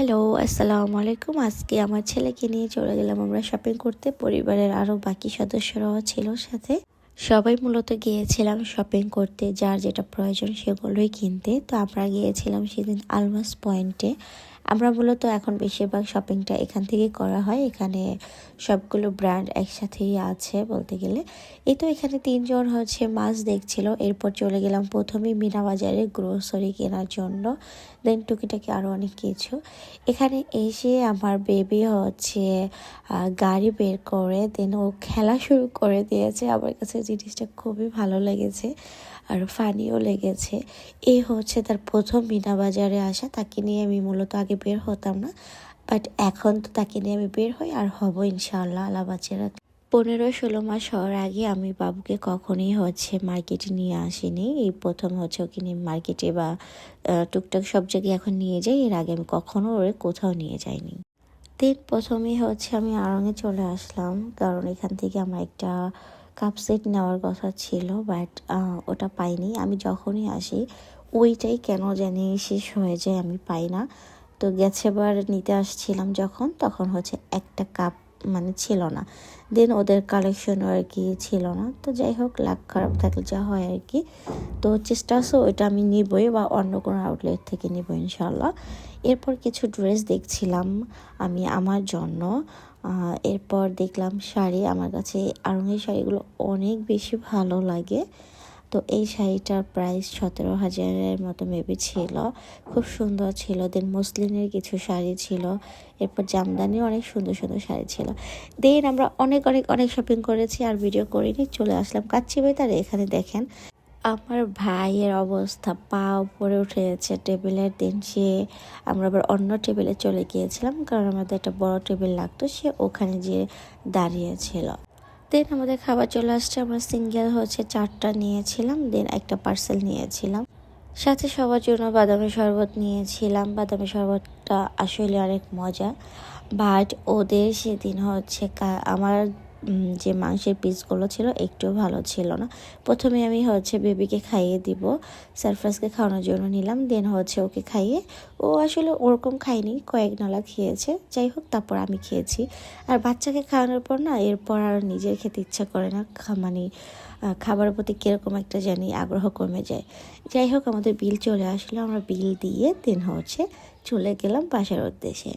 Hello, আসসালামু আলাইকুম। আজকে আমার ছেলেকে নিয়ে চলে গেলাম আমরা শপিং করতে। পরিবারের আরও বাকি সদস্যরাও ছিল সাথে। সবাই মূলত গিয়েছিলাম শপিং করতে, যার যেটা প্রয়োজন সেগুলোই কিনতে। তো আমরা গিয়েছিলাম সেদিন আলমাস পয়েন্টে। আমরা মূলত এখন বেশিরভাগ শপিংটা এখান থেকেই করা হয়। এখানে সবগুলো ব্র্যান্ড একসাথেই আছে বলতে গেলে। এই তো এখানে তিনজন মাছ দেখছিল। এরপর চলে গেলাম প্রথমেই মিনা বাজারে গ্রোসারি কেনার জন্য, দেন টুকিটাকি আরও অনেক কিছু। এখানে এসে আমার বেবি গাড়ি বের করে দেন ও খেলা শুরু করে দিয়েছে। আমার কাছে জিনিসটা খুবই ভালো লেগেছে আর ফানিও লেগেছে। এই তার প্রথম মিনা বাজারে আসা। তাকে নিয়ে আমি মূলত আগে বের হতাম না, বাট এখন তো তাকে নিয়ে আমি বের হই আর হব ইনশাআল্লাহ আল্লাহ বাচ্চা রাখলে। 15-16 মাস হওয়ার আগে আমি বাবুকে কখনোই মার্কেটে নিয়ে আসিনি। এই প্রথম ওকে নিয়ে মার্কেটে বা টুকটাক সব জায়গায় এখন নিয়ে যাই। এর আগে আমি কখনো ওরে কোথাও নিয়ে যাইনি। দেন প্রথমেই আমি আড়ংয়ে চলে আসলাম, কারণ এখান থেকে আমার একটা কাপ সেট নেওয়ার কথা ছিল, বাট ওটা পাইনি। আমি যখনই আসি ওইটাই কেন জানি শেষ হয়ে যায়, আমি পাই না। তো গেছেবার নিতে আসছিলাম যখন, তখন একটা কাপ ছিল না। দেন ওদের কালেকশনও আর কি ছিল না। তো যাই হোক, লাক খারাপ থাকলে যা হয় আর কি। তো চেষ্টা আছে ওইটা আমি নিবই বা অন্য কোনো আউটলেট থেকে নিব ইনশাল্লাহ। এরপর কিছু ড্রেস দেখছিলাম আমি আমার জন্য। এরপর দেখলাম শাড়ি। আমার কাছে আড়ংয়ের শাড়িগুলো অনেক বেশি ভালো লাগে। তো এই শাড়িটার প্রাইস 17,000-এর মতো মেবি ছিল। খুব সুন্দর ছিল। দেন মসলিনের কিছু শাড়ি ছিল। এরপর জামদানির অনেক সুন্দর সুন্দর শাড়ি ছিল। দেন আমরা অনেক অনেক অনেক শপিং করেছি আর ভিডিও করিনি, চলে আসলাম কাচ্চি বাজারে। এখানে দেখেন আমার ভাইয়ের অবস্থা, পা উপরে উঠে গেছে টেবিলের। দিন আমরা আবার অন্য টেবিলে চলে গিয়েছিলাম, কারণ আমাদের একটা বড় টেবিল লাগতো। সে ওখানে যেয়ে দাঁড়িয়েছিল। দেন আমাদের খাবার চলে আসছে। আমরা সিঙ্গেল 4টা নিয়েছিলাম, দেন একটা পার্সেল নিয়েছিলাম। সাথে সবার জন্য বাদামের শরবত নিয়েছিলাম। বাদামের শরবতটা আসলে অনেক মজা, বাট ওদের সেদিন আমার যে মাংসের পিসগুলো ছিল একটুও ভালো ছিল না। প্রথমে আমি বেবিকে খাইয়ে দিব, সারফাসকে খাওয়ানোর জন্য নিলাম। দেন ওকে খাইয়ে, ও আসলে ওরকম খায়নি, কয়েক নালা খেয়েছে। যাই হোক, তারপর আমি খেয়েছি। আর বাচ্চাকে খাওয়ানোর পর না, এরপর আর নিজের খেতে ইচ্ছা করে না। খাবারের প্রতি কীরকম একটা জানি আগ্রহ কমে যায়। যাই হোক, আমাদের বিল চলে আসলো। আমরা বিল দিয়ে দেন চলে গেলাম বাসার উদ্দেশ্যে।